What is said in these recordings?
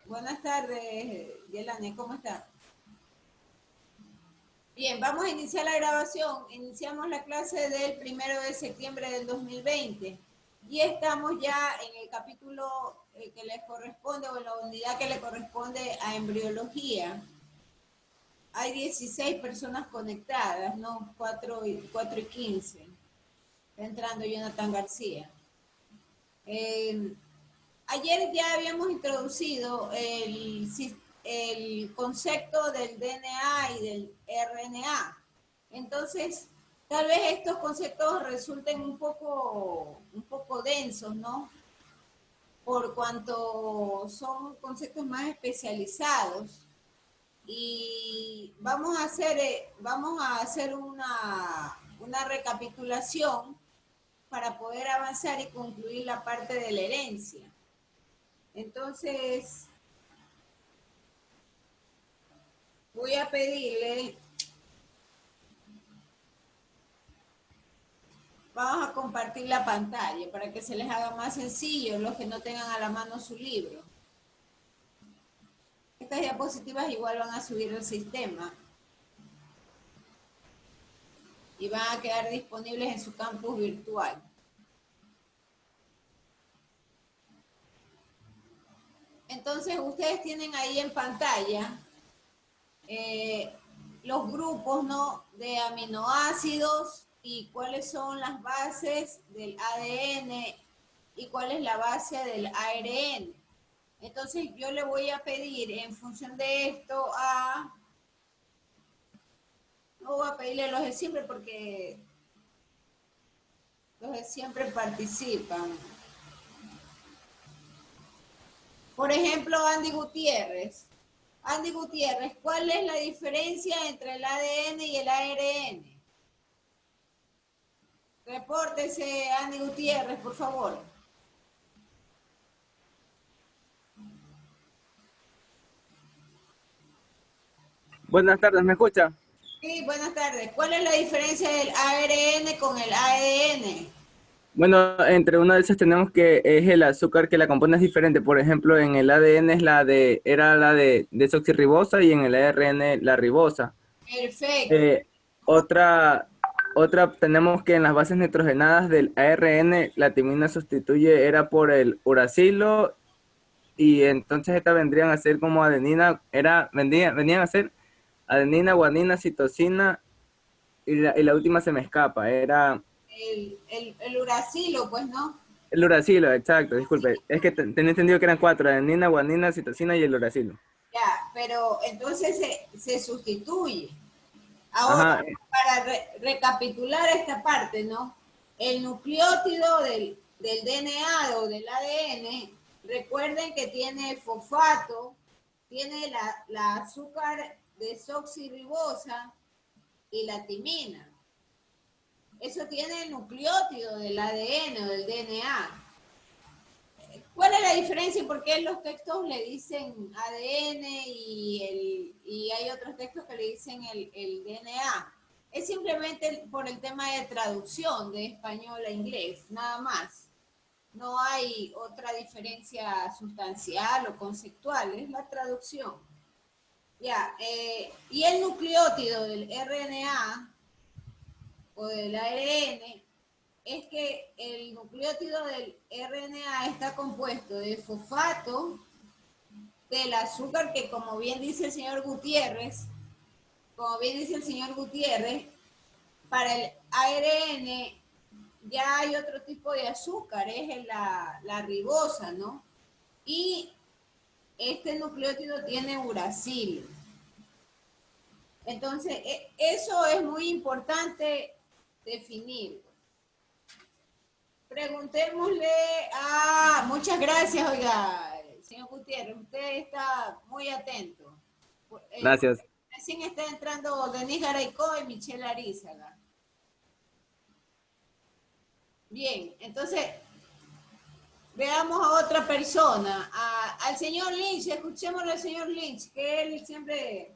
Buenas tardes, Yelane, ¿cómo está? Bien, vamos a iniciar la grabación. Iniciamos la clase del 1 de septiembre del 2020 y estamos ya en el capítulo que le corresponde o en la unidad que le corresponde a embriología. Hay 16 personas conectadas, ¿no? 4 y 15. Está entrando Jonathan García. Ayer ya habíamos introducido el concepto del DNA y del RNA. Entonces, tal vez estos conceptos resulten un poco densos, ¿no? Por cuanto son conceptos más especializados. Y vamos a hacer una recapitulación para poder avanzar y concluir la parte de la herencia. Entonces, voy a pedirle, vamos a compartir la pantalla para que se les haga más sencillo los que no tengan a la mano su libro. Estas diapositivas igual van a subir al sistema y van a quedar disponibles en su campus virtual. Entonces, ustedes tienen ahí en pantalla los grupos, ¿no?, de aminoácidos y cuáles son las bases del ADN y cuál es la base del ARN. Entonces yo le voy a pedir en función de esto no voy a pedirle a los de siempre porque los de siempre participan. Por ejemplo, Andy Gutiérrez. Andy Gutiérrez, ¿cuál es la diferencia entre el ADN y el ARN? Repórtese, Andy Gutiérrez, por favor. Buenas tardes, ¿me escucha? Sí, buenas tardes. ¿Cuál es la diferencia del ARN con el ADN? Bueno, entre una de esas tenemos que es el azúcar que la compone es diferente. Por ejemplo, en el ADN era la de desoxirribosa y en el ARN la ribosa. Perfecto. Eh, otra, otra tenemos que en las bases nitrogenadas del ARN la timina sustituye era por el uracilo y entonces estas vendrían a ser como adenina, venían a ser adenina, guanina, citosina y la última se me escapa, era El uracilo, pues, ¿no? el uracilo, exacto, disculpe. Es que tenía entendido que eran cuatro, adenina, guanina, citosina y el uracilo. Ya, pero entonces se sustituye. Ahora, Ajá, para recapitular esta parte, ¿no? El nucleótido del DNA o del ADN, recuerden que tiene fosfato, tiene la azúcar desoxirribosa y la timina. Eso tiene el nucleótido del ADN o del DNA. ¿Cuál es la diferencia y por qué los textos le dicen ADN y hay otros textos que le dicen el DNA? Es simplemente por el tema de traducción de español a inglés, nada más. No hay otra diferencia sustancial o conceptual, es la traducción. Ya, y el nucleótido del RNA o del ARN es que el nucleótido del RNA está compuesto de fosfato, del azúcar que como bien dice el señor Gutiérrez, para el ARN ya hay otro tipo de azúcar, es la ribosa, ¿no? Y este nucleótido tiene uracilo. Entonces, eso es muy importante definir. Preguntémosle a... Muchas gracias, oiga, señor Gutiérrez, usted está muy atento. gracias. Recién está entrando Denise Garaycó y Michelle Arizaga. Bien, entonces veamos a otra persona, al señor Lynch, escuchémoslo al señor Lynch, que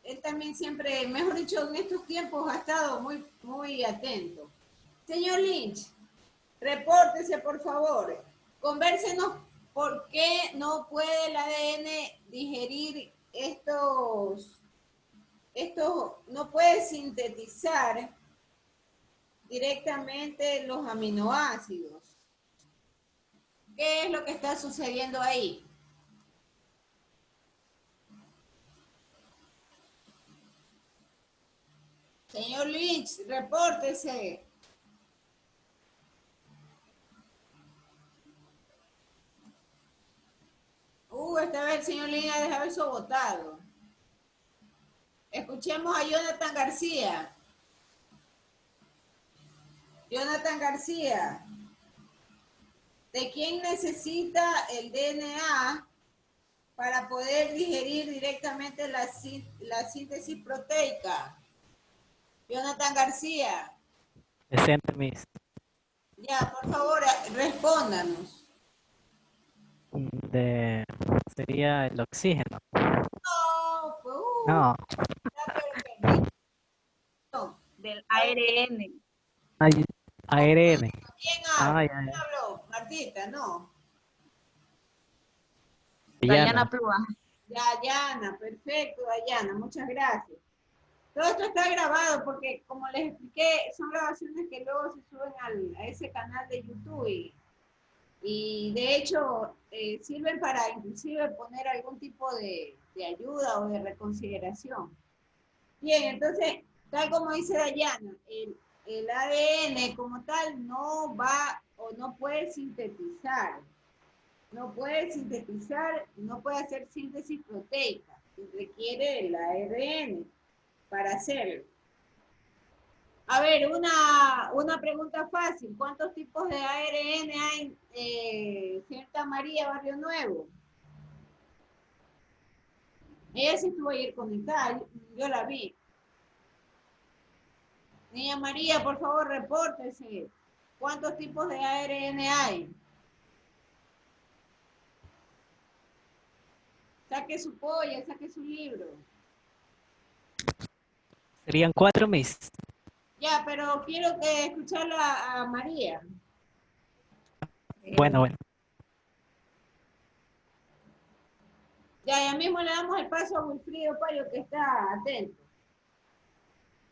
él también siempre, mejor dicho, en estos tiempos ha estado muy atento. Señor Lynch, repórtese, por favor. Convérsenos ¿Por qué no puede el ADN digerir no puede sintetizar directamente los aminoácidos? ¿Qué es lo que está sucediendo ahí? Señor Lynch, repórtese. Esta vez el señor Lynch ha dejado eso votado. Escuchemos a Jonathan García. Jonathan García, ¿de quién necesita el DNA para poder digerir directamente la síntesis proteica? Jonathan García. Presente, Miss. Ya, por favor, respóndanos. Sería el oxígeno. No, pues, No. está pero perdido. Del ARN. Ay, ARN. ¿Quién habla? Ay, ¿Quién habló? Martita, no. Dayana Plúa. Dayana, perfecto, Dayana, muchas gracias. Todo esto está grabado porque, como les expliqué, son grabaciones que luego se suben a ese canal de YouTube y de hecho sirven para inclusive poner algún tipo de ayuda o de reconsideración. Bien, entonces, tal como dice Dayana, el ADN como tal no va o no puede sintetizar. No puede sintetizar, no puede hacer síntesis proteica. Requiere el ARN para hacerlo. A ver, una pregunta fácil. ¿Cuántos tipos de ARN hay en Santa María, Barrio Nuevo? Ella sí estuvo ayer conectada, yo la vi. Niña María, por favor, repórtese. ¿Cuántos tipos de ARN hay? Saque su polla, saque su libro. Serían 4, Miss. Ya, pero quiero que escucharla a María. Bueno. Ya mismo le damos el paso a Wilfrido Payo, que está atento.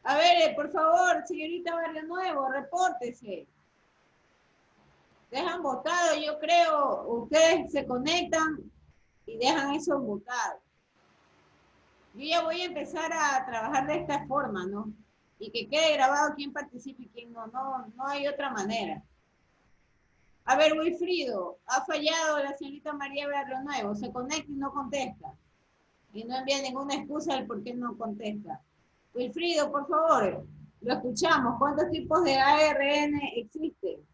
A ver, por favor, señorita Barrio Nuevo, repórtese. Dejan votado, yo creo, ustedes se conectan y dejan eso votado. Yo ya voy a empezar a trabajar de esta forma, ¿no? Y que quede grabado quién participa y quién no, no hay otra manera. A ver, Wilfrido, ha fallado la señorita María Barrio Nuevo, se conecta y no contesta. Y no envía ninguna excusa del por qué no contesta. Wilfrido, por favor, lo escuchamos. ¿Cuántos tipos de ARN existen?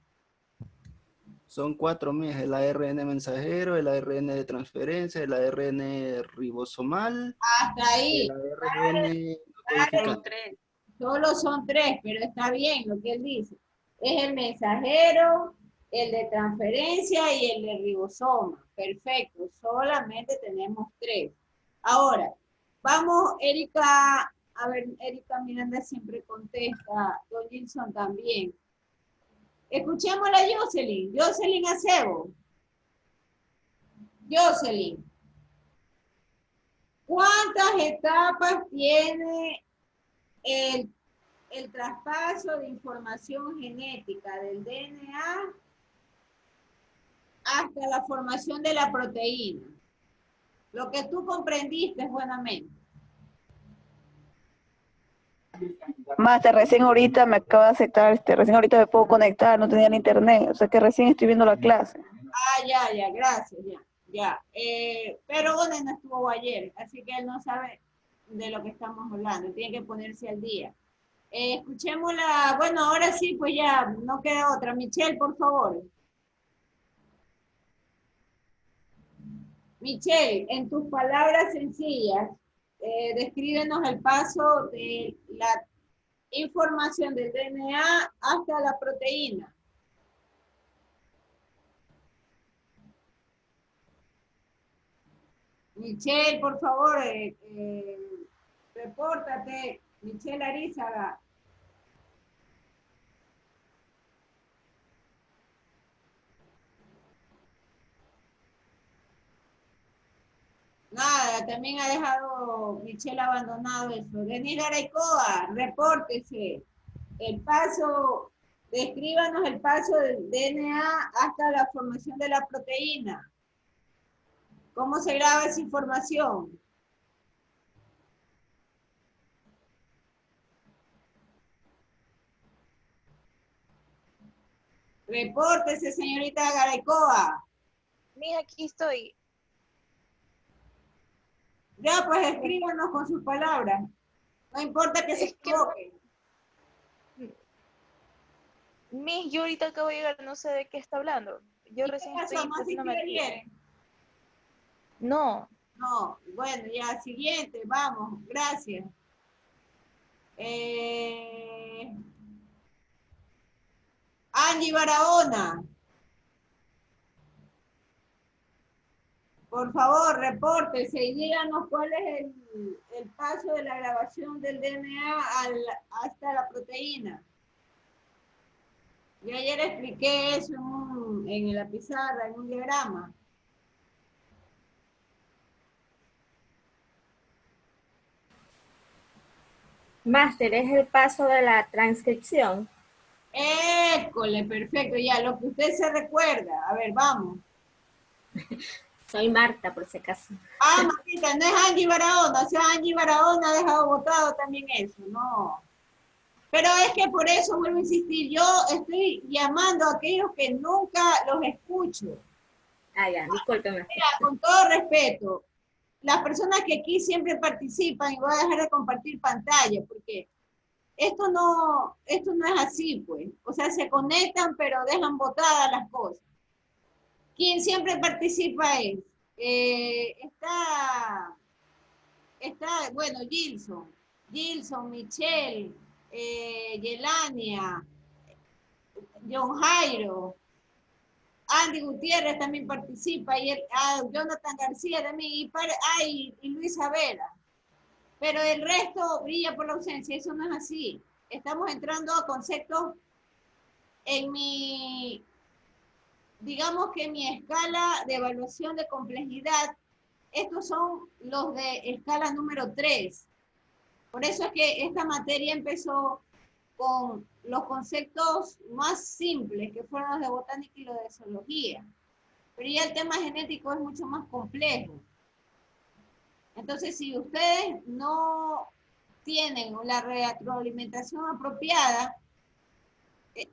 Son 4, Miss, el ARN mensajero, el ARN de transferencia, el ARN ribosomal, Hasta ahí. el ARN codificante. Solo son 3, pero está bien lo que él dice. Es el mensajero, el de transferencia y el de ribosoma. Perfecto, solamente tenemos 3. Ahora, vamos, Erika, a ver, Erika Miranda siempre contesta, Don Gilson también. Escuchémosla a Jocelyn, Jocelyn Acebo. Jocelyn, ¿cuántas etapas tiene el traspaso de información genética del DNA hasta la formación de la proteína? Lo que tú comprendiste buenamente. Master, recién ahorita me acaba de aceptar, recién ahorita me puedo conectar, no tenía el internet, o sea que recién estoy viendo la clase. Ya, gracias, ya. Pero One no estuvo ayer, así que él no sabe de lo que estamos hablando, tiene que ponerse al día. Escuchémosla, bueno, ahora sí, pues ya, no queda otra. Michelle, por favor. Michelle, en tus palabras sencillas, descríbenos el paso de la información del DNA hasta la proteína. Michelle, por favor, repórtate. Michelle Arizaga. también ha dejado Michelle abandonado eso. Denis Garaycoa, repórtese. El paso, descríbanos el paso del DNA hasta la formación de la proteína. ¿Cómo se graba esa información? Repórtese, señorita Garaycoa. Mija, aquí estoy. Ya, pues escríbanos con sus palabras. No importa que se equivoquen. Miss, yo ahorita acabo de llegar, no sé de qué está hablando. Yo ¿Y recién qué pasó? estoy ¿No pasándome aquí. interviene? No, No, bueno, ya, siguiente, vamos, gracias. Angie Barahona. Por favor, repórtese y díganos cuál es el paso de la grabación del DNA hasta la proteína. Yo ayer expliqué eso en la pizarra, en un diagrama. Máster, es el paso de la transcripción. École, perfecto, ya, lo que usted se recuerda. A ver, vamos. Soy Marta, por si acaso. Ah, Martita, no es Angie Barahona, o sea, Angie Barahona ha dejado votado también eso, no. Pero es que por eso vuelvo a insistir, yo estoy llamando a aquellos que nunca los escucho. Ah, ya, discúlpeme. Mira, con todo respeto, las personas que aquí siempre participan, y voy a dejar de compartir pantalla, porque esto no es así, pues. O sea, se conectan, pero dejan botadas las cosas. Quien siempre participa es, bueno, Gilson, Michelle, Yelania, John Jairo, Andy Gutiérrez también participa, y Jonathan García también, y Luisa Vera. Pero el resto brilla por la ausencia, eso no es así. Estamos entrando a conceptos digamos que en mi escala de evaluación de complejidad, estos son los de escala número 3. Por eso es que esta materia empezó con los conceptos más simples, que fueron los de botánica y los de zoología. Pero ya el tema genético es mucho más complejo. Entonces, si ustedes no tienen la retroalimentación apropiada,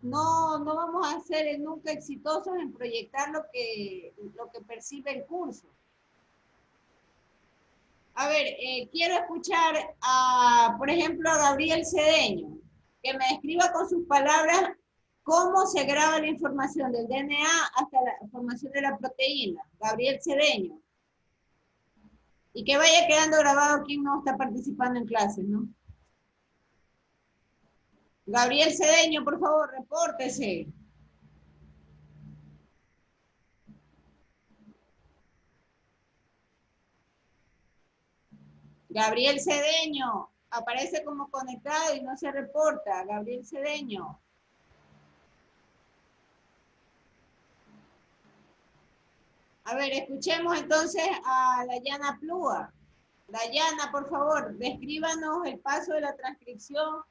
no vamos a ser nunca exitosos en proyectar lo que percibe el curso. A ver, quiero escuchar por ejemplo, a Gabriel Cedeño, que me describa con sus palabras cómo se graba la información del DNA hasta la formación de la proteína. Gabriel Cedeño. Y que vaya quedando grabado quien no está participando en clases, ¿no? Gabriel Cedeño, por favor, repórtese. Gabriel Cedeño, aparece como conectado y no se reporta. Gabriel Cedeño. A ver, escuchemos entonces a Dayana Plúa. Dayana, por favor, descríbanos el paso de la transcripción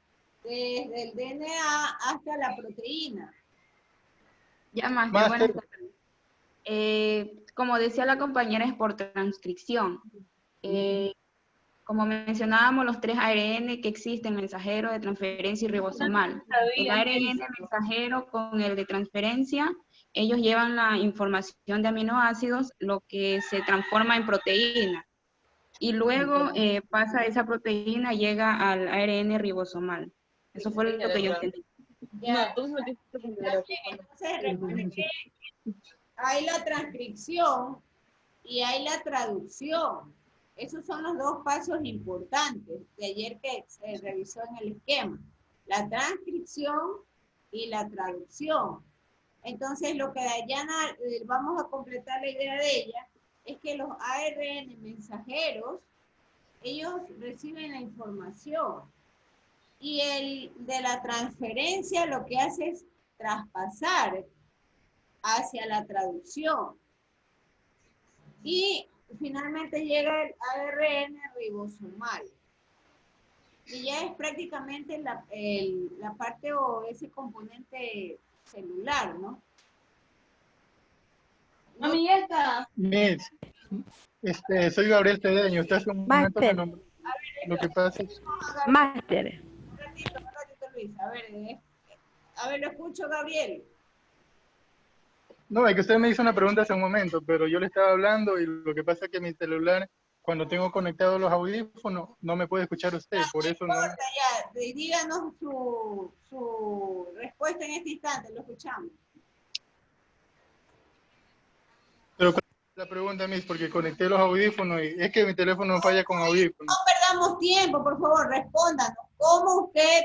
desde el DNA hasta la proteína. Ya, Máster, buenas tardes. Como decía la compañera, es por transcripción. Como mencionábamos, los 3 ARN que existen, mensajero, de transferencia y ribosomal. El ARN mensajero con el de transferencia, ellos llevan la información de aminoácidos, lo que se transforma en proteína. Y luego pasa esa proteína, llega al ARN ribosomal. Eso fue lo que yo entendí. Ya. Entonces, recuerden que hay la transcripción y hay la traducción. Esos son los 2 pasos importantes de ayer que se revisó en el esquema. La transcripción y la traducción. Entonces, lo que Dayana, vamos a completar la idea de ella, es que los ARN mensajeros, ellos reciben la información. Y el de la transferencia lo que hace es traspasar hacia la traducción. Y finalmente llega el ARN ribosomal. Y ya es prácticamente la parte o ese componente celular, ¿no? Miss, soy Gabriel Cedeño. Usted hace un momento me nombró. Lo que pasa es... Máster. Un ratito, Luis. A ver, lo escucho, Gabriel. No, es que usted me hizo una pregunta hace un momento, pero yo le estaba hablando y lo que pasa es que mi celular, cuando tengo conectados los audífonos, no me puede escuchar usted, por eso no... importa, ya. Díganos su respuesta en este instante, lo escuchamos. Pero ¿cuál es la pregunta, Miss? Porque conecté los audífonos y es que mi teléfono falla con audífonos. No perdamos tiempo, por favor, respóndanos. ¿Cómo usted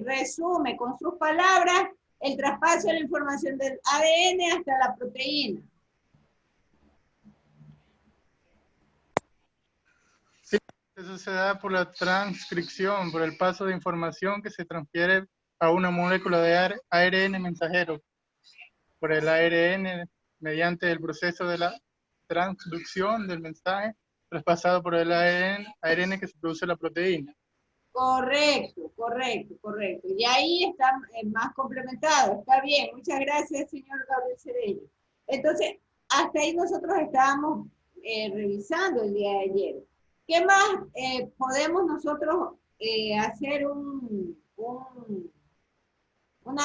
resume con sus palabras el traspaso de la información del ADN hasta la proteína? Sí, eso se da por la transcripción, por el paso de información que se transfiere a una molécula de ARN mensajero, por el ARN mediante el proceso de la transducción del mensaje traspasado por el ARN que se produce en la proteína. Correcto. Y ahí está más complementado. Está bien. Muchas gracias, señor Gabriel Cedeño. Entonces, hasta ahí nosotros estábamos revisando el día de ayer. ¿Qué más podemos nosotros hacer una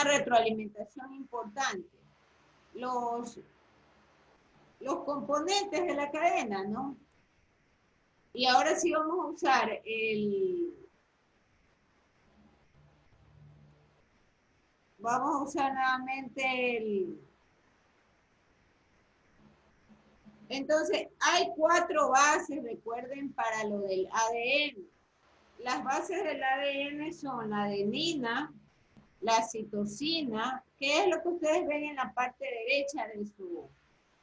retroalimentación importante? Los componentes de la cadena, ¿no? Y ahora sí vamos a usar nuevamente entonces, hay 4 bases, recuerden, para lo del ADN. Las bases del ADN son la adenina, la citosina, que es lo que ustedes ven en la parte derecha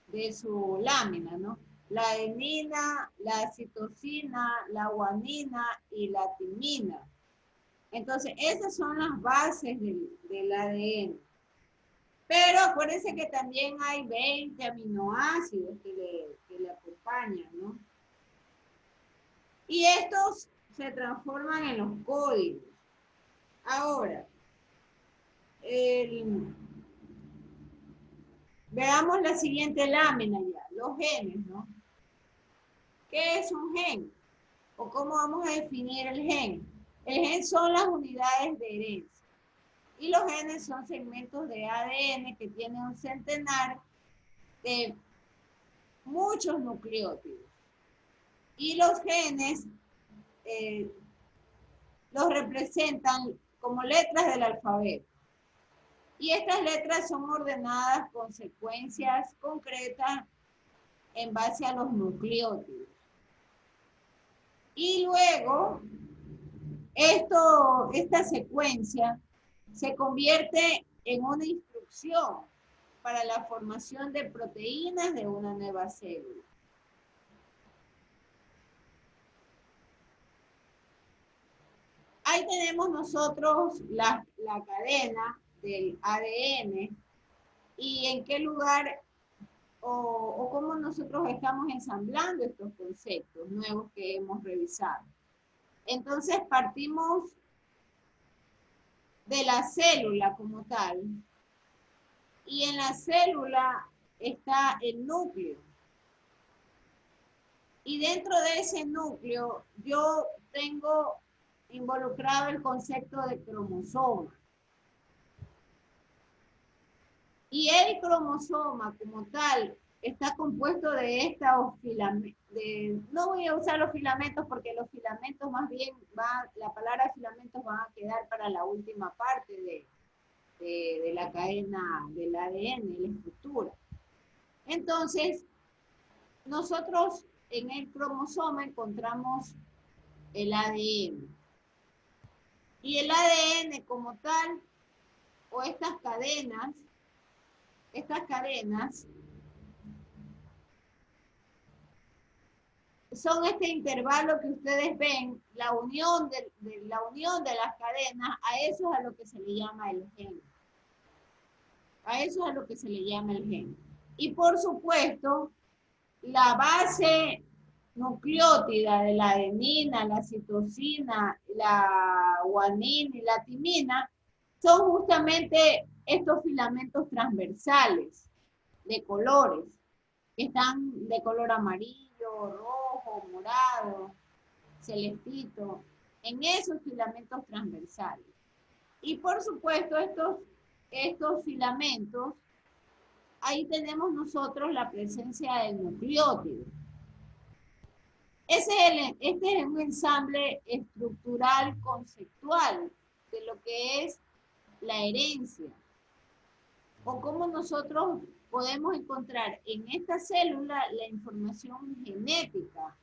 de su lámina, ¿no? La adenina, la citosina, la guanina y la timina. Entonces, esas son las bases del ADN. Pero acuérdense que también hay 20 aminoácidos que le acompañan, ¿no? Y estos se transforman en los códigos. Ahora, veamos la siguiente lámina ya, los genes, ¿no? ¿Qué es un gen? ¿O cómo vamos a definir el gen? El gen son las unidades de herencia. Y los genes son segmentos de ADN que tienen un centenar de muchos nucleótidos. Y los genes los representan como letras del alfabeto. Y estas letras son ordenadas con secuencias concretas en base a los nucleótidos. Y luego, esta secuencia se convierte en una instrucción para la formación de proteínas de una nueva célula. Ahí tenemos nosotros la cadena del ADN y en qué lugar o cómo nosotros estamos ensamblando estos conceptos nuevos que hemos revisado. Entonces partimos de la célula como tal, y en la célula está el núcleo. Y dentro de ese núcleo yo tengo involucrado el concepto de cromosoma. Y el cromosoma como tal está compuesto de estos filamentos. No voy a usar los filamentos porque los filamentos más bien la palabra filamentos van a quedar para la última parte de la cadena del ADN, la estructura. Entonces, nosotros en el cromosoma encontramos el ADN. Y el ADN como tal, o estas cadenas, son este intervalo que ustedes ven, la unión de las cadenas, a eso es a lo que se le llama el gen. A eso es a lo que se le llama el gen. Y por supuesto, la base nucleótida de la adenina, la citosina, la guanina y la timina son justamente estos filamentos transversales de colores, que están de color amarillo, rojo, morado, celestito, en esos filamentos transversales. Y por supuesto, estos filamentos, ahí tenemos nosotros la presencia del nucleótido. Este es un ensamble estructural conceptual de lo que es la herencia, o cómo nosotros podemos encontrar en esta célula la información genética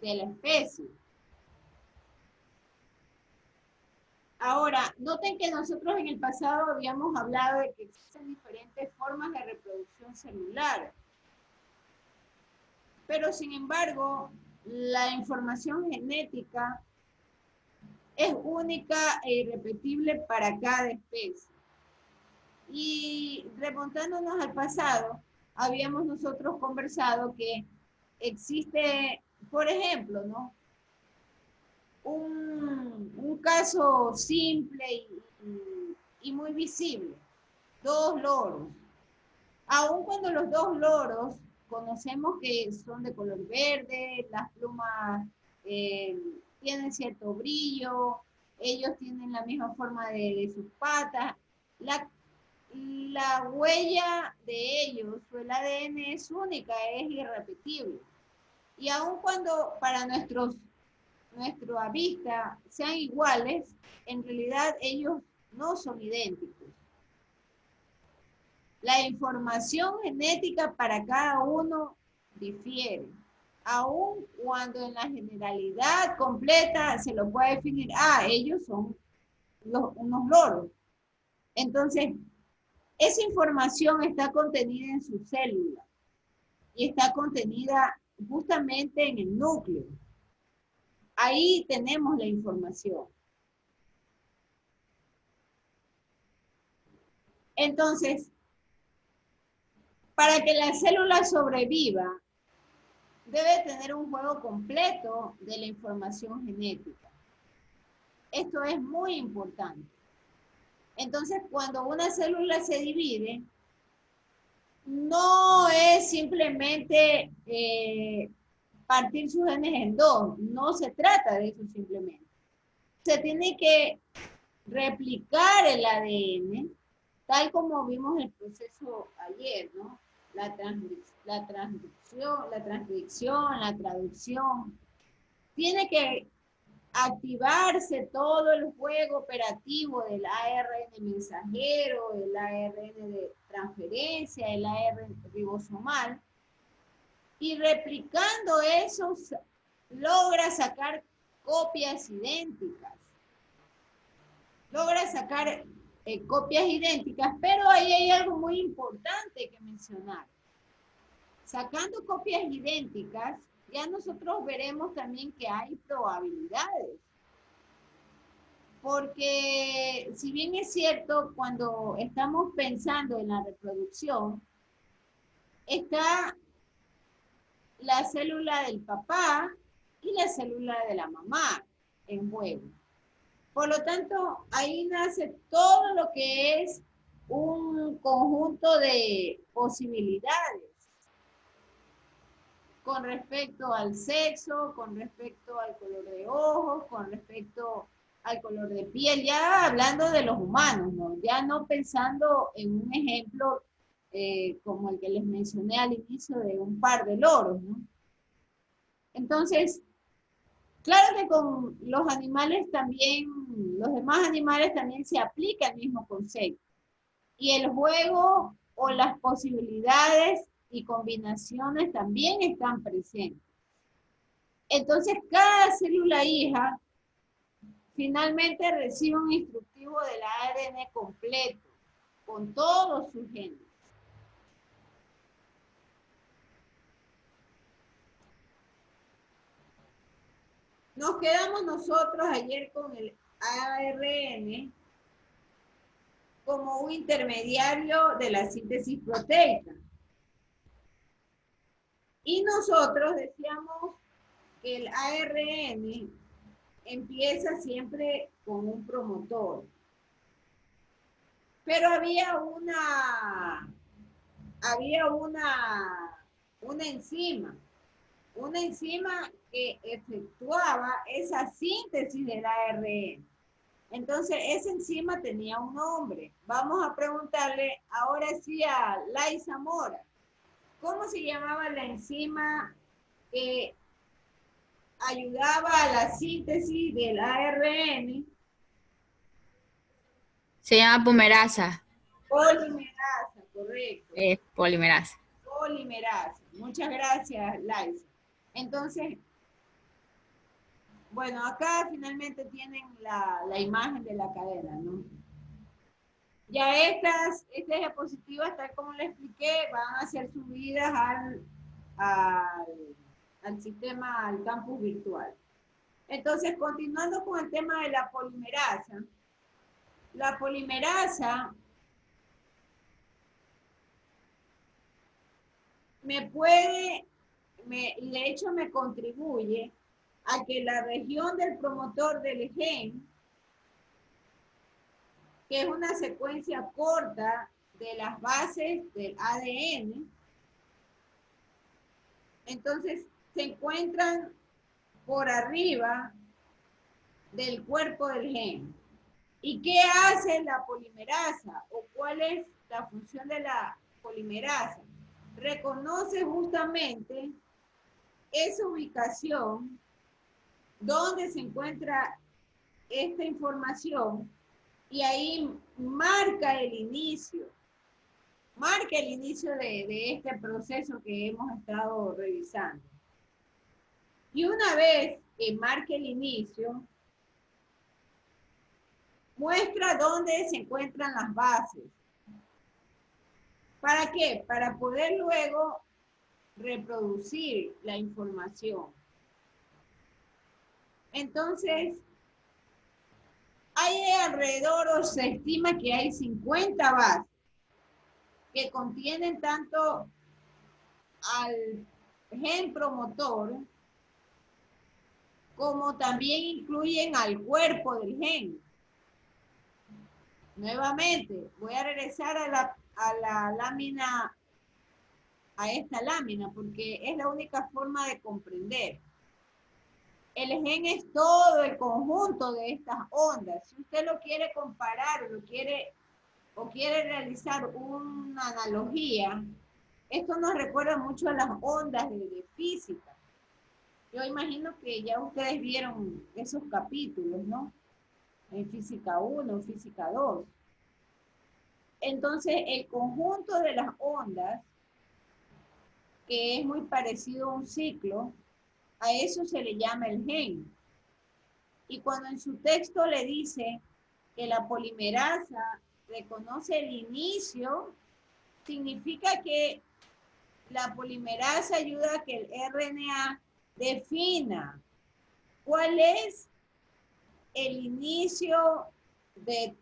de la especie. Ahora, noten que nosotros en el pasado habíamos hablado de que existen diferentes formas de reproducción celular, pero sin embargo, la información genética es única e irrepetible para cada especie. Y remontándonos al pasado, habíamos nosotros conversado que existe, por ejemplo, ¿no? Un caso simple y muy visible. 2 loros. Aun cuando los 2 loros conocemos que son de color verde, las plumas tienen cierto brillo, ellos tienen la misma forma de sus patas, la huella de ellos, o el ADN es única, es irrepetible. Y aun cuando para nuestra vista sean iguales, en realidad ellos no son idénticos. La información genética para cada uno difiere, aun cuando en la generalidad completa se lo puede definir, ellos son unos loros. Entonces, esa información está contenida en su célula y está contenida justamente en el núcleo. Ahí tenemos la información. Entonces, para que la célula sobreviva, debe tener un juego completo de la información genética. Esto es muy importante. Entonces, cuando una célula se divide, no es simplemente partir sus genes en 2, no se trata de eso simplemente. Se tiene que replicar el ADN, tal como vimos el proceso ayer, ¿no? La transcripción, la traducción. Tiene que activarse todo el juego operativo del ARN mensajero, el ARN de transferencia, el ARN ribosomal, y replicando eso logra sacar copias idénticas. Logra sacar copias idénticas, pero ahí hay algo muy importante que mencionar. Sacando copias idénticas, ya nosotros veremos también que hay probabilidades. Porque si bien es cierto, cuando estamos pensando en la reproducción, está la célula del papá y la célula de la mamá en juego. Por lo tanto, ahí nace todo lo que es un conjunto de posibilidades con respecto al sexo, con respecto al color de ojos, con respecto al color de piel, ya hablando de los humanos, ¿no? Ya no pensando en un ejemplo como el que les mencioné al inicio de un par de loros, ¿no? Entonces, claro que con los animales también, los demás animales también se aplica el mismo concepto. Y el juego o las posibilidades y combinaciones también están presentes. Entonces, cada célula hija finalmente recibe un instructivo del ARN completo, con todos sus genes. Nos quedamos nosotros ayer con el ARN como un intermediario de la síntesis proteica. Y nosotros decíamos que el ARN empieza siempre con un promotor. Pero había una enzima que efectuaba esa síntesis del ARN. Entonces, esa enzima tenía un nombre. Vamos a preguntarle ahora sí a Laisa Mora. ¿Cómo se llamaba la enzima que ayudaba a la síntesis del ARN? Se llama polimerasa. Polimerasa, correcto. Polimerasa. Polimerasa. Muchas gracias, Laisa. Entonces, bueno, acá finalmente tienen la imagen de la cadena, ¿no? Ya estas diapositivas, tal como les expliqué, van a ser subidas al sistema, al campus virtual. Entonces, continuando con el tema de la polimerasa de hecho me contribuye a que la región del promotor del gen, que es una secuencia corta de las bases del ADN, entonces se encuentran por arriba del cuerpo del gen. ¿Y qué hace la polimerasa? ¿O cuál es la función de la polimerasa? Reconoce justamente esa ubicación donde se encuentra esta información y ahí marca el inicio de este proceso que hemos estado revisando. Y una vez que marque el inicio, muestra dónde se encuentran las bases. ¿Para qué? Para poder luego reproducir la información. Entonces, hay alrededor, o se estima que hay 50 bases que contienen tanto al gen promotor como también incluyen al cuerpo del gen. Nuevamente, voy a regresar a la lámina, a esta lámina, porque es la única forma de comprender. El gen es todo el conjunto de estas ondas. Si usted lo quiere comparar o quiere realizar una analogía, esto nos recuerda mucho a las ondas de física. Yo imagino que ya ustedes vieron esos capítulos, ¿no? En física 1, física 2. Entonces, el conjunto de las ondas, que es muy parecido a un ciclo, a eso se le llama el gen. Y cuando en su texto le dice que la polimerasa reconoce el inicio, significa que la polimerasa ayuda a que el RNA defina cuál es el inicio de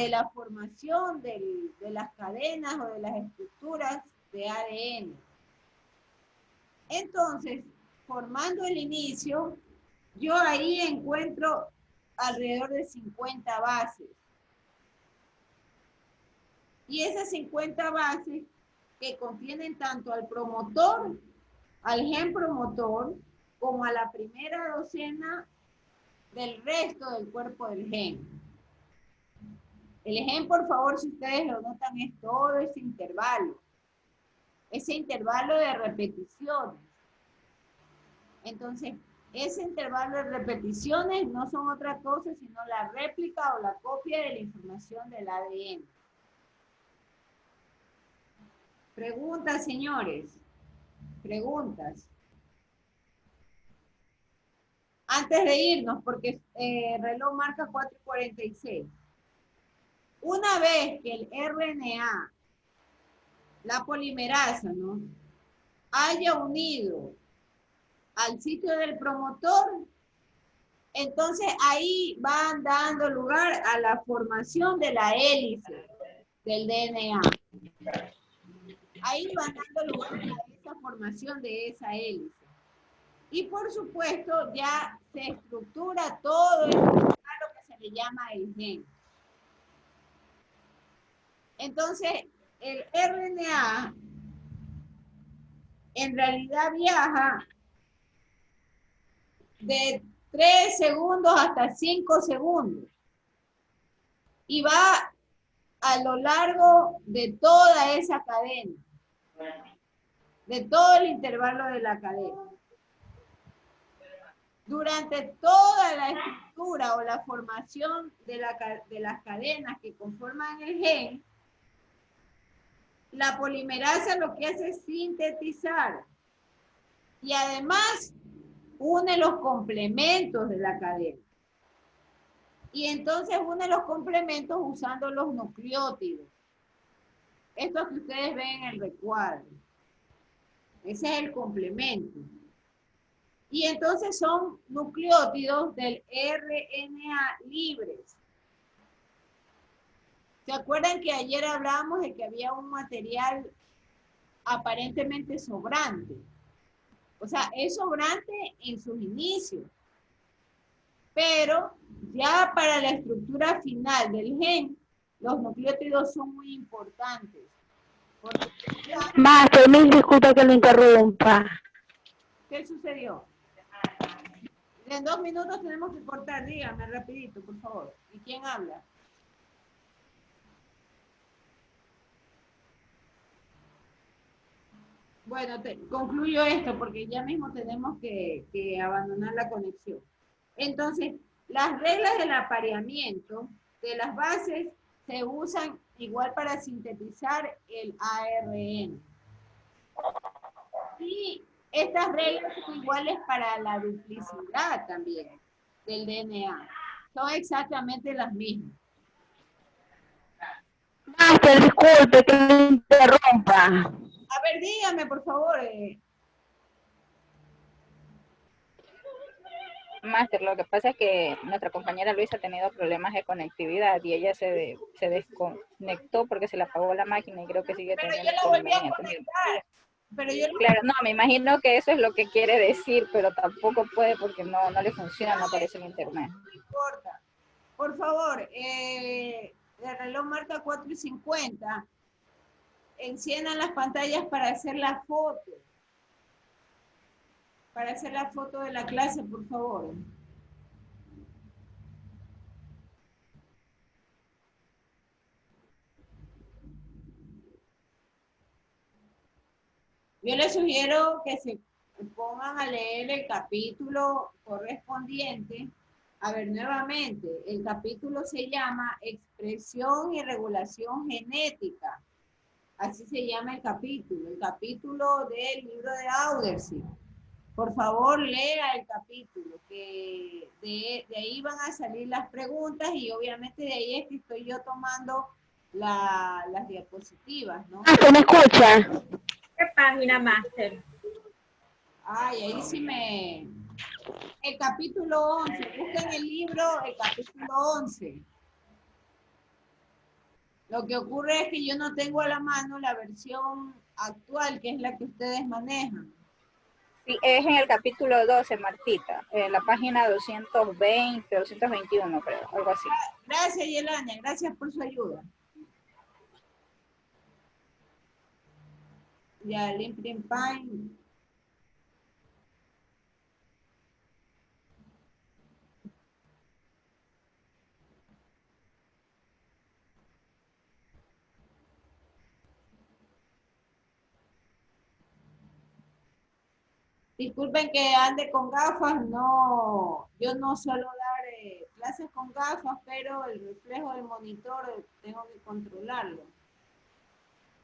la formación de las cadenas o de las estructuras de ADN. Entonces, formando el inicio, yo ahí encuentro alrededor de 50 bases. Y esas 50 bases que contienen tanto al promotor, al gen promotor, como a la primera docena del resto del cuerpo del gen. El gen, por favor, si ustedes lo notan, es todo ese intervalo de repeticiones. Entonces, ese intervalo de repeticiones no son otra cosa sino la réplica o la copia de la información del ADN. Preguntas, señores. Preguntas. Antes de irnos, porque el reloj marca 4:46. Una vez que el RNA, la polimerasa, ¿no?, haya unido al sitio del promotor, entonces ahí van dando lugar a la formación de la hélice del DNA. Ahí van dando lugar a esa esa formación de esa hélice. Y por supuesto ya se estructura todo lo que se le llama el gen. Entonces, el RNA en realidad viaja de 3 segundos hasta 5 segundos. Y va a lo largo de toda esa cadena, de todo el intervalo de la cadena. Durante toda la estructura o la formación de las cadenas que conforman el gen, la polimerasa lo que hace es sintetizar y además une los complementos de la cadena. Y entonces une los complementos usando los nucleótidos. Estos que ustedes ven en el recuadro. Ese es el complemento. Y entonces son nucleótidos del RNA libres. ¿Se acuerdan que ayer hablamos de que había un material aparentemente sobrante? O sea, es sobrante en sus inicios. Pero ya para la estructura final del gen, los nucleótidos son muy importantes. Master, mil disculpa que lo interrumpa. ¿Qué sucedió? En 2 minutos tenemos que cortar, dígame rapidito, por favor. ¿Y quién habla? Bueno, concluyo esto porque ya mismo tenemos que abandonar la conexión. Entonces, las reglas del apareamiento de las bases se usan igual para sintetizar el ARN. Y estas reglas son iguales para la duplicidad también del DNA. Son exactamente las mismas. Master, disculpe que lo interrumpa. A ver, dígame, por favor. Máster, lo que pasa es que nuestra compañera Luisa ha tenido problemas de conectividad y ella se desconectó porque se le apagó la máquina y creo que sigue teniendo inconvenientes. Claro, no, me imagino que eso es lo que quiere decir, pero tampoco puede porque no le funciona, no aparece en internet. No importa. Por favor, el reloj marca 4:50. Enciendan las pantallas para hacer la foto. Para hacer la foto de la clase, por favor. Yo les sugiero que se pongan a leer el capítulo correspondiente. A ver, nuevamente, el capítulo se llama Expresión y Regulación Genética. Así se llama el capítulo del libro de Audersig. Por favor, lea el capítulo, que de ahí van a salir las preguntas y obviamente de ahí es que estoy yo tomando las diapositivas, ¿no? ¿Me escucha? ¿Qué página, Master? Ay, ahí sí me... El capítulo 11, busquen el libro, el capítulo 11. Lo que ocurre es que yo no tengo a la mano la versión actual, que es la que ustedes manejan. Sí, es en el capítulo 12, Martita, en la página 220, 221, creo, algo así. Gracias, Yelania, gracias por su ayuda. Ya, Limping Pine. Disculpen que ande con gafas, no, yo no suelo dar clases con gafas, pero el reflejo del monitor tengo que controlarlo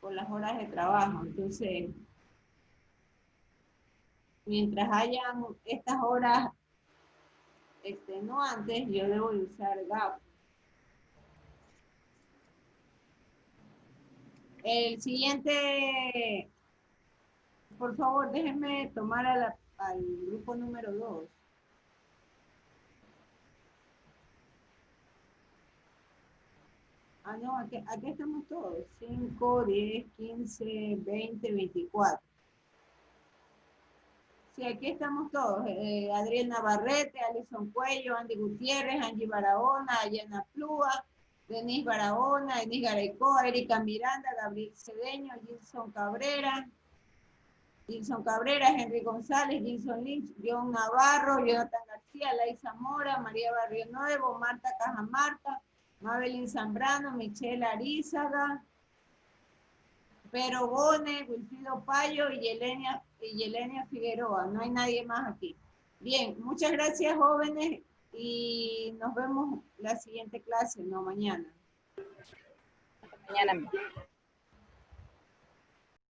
por las horas de trabajo. Entonces, mientras hayan estas horas extenuantes, yo debo de usar gafas. El siguiente, por favor, déjenme tomar al grupo número 2. Ah, no, aquí estamos todos. 5, 10, 15, 20, 24. Sí, aquí estamos todos. Adriel Navarrete, Alison Cuello, Andy Gutiérrez, Angie Barahona, Ayana Plúa, Denise Barahona, Denise Garecoa, Erika Miranda, Gabriel Cedeño, Gilson Cabrera, Henry González, Gilson Lynch, John Navarro, Jonathan García, Laisa Mora, María Barrio Nuevo, Marta Cajamarca, Mabelín Zambrano, Michelle Arizaga, Pero Bone, Wilfrido Payo y Yelenia Figueroa. No hay nadie más aquí. Bien, muchas gracias, jóvenes, y nos vemos la siguiente clase, no mañana. Mañana.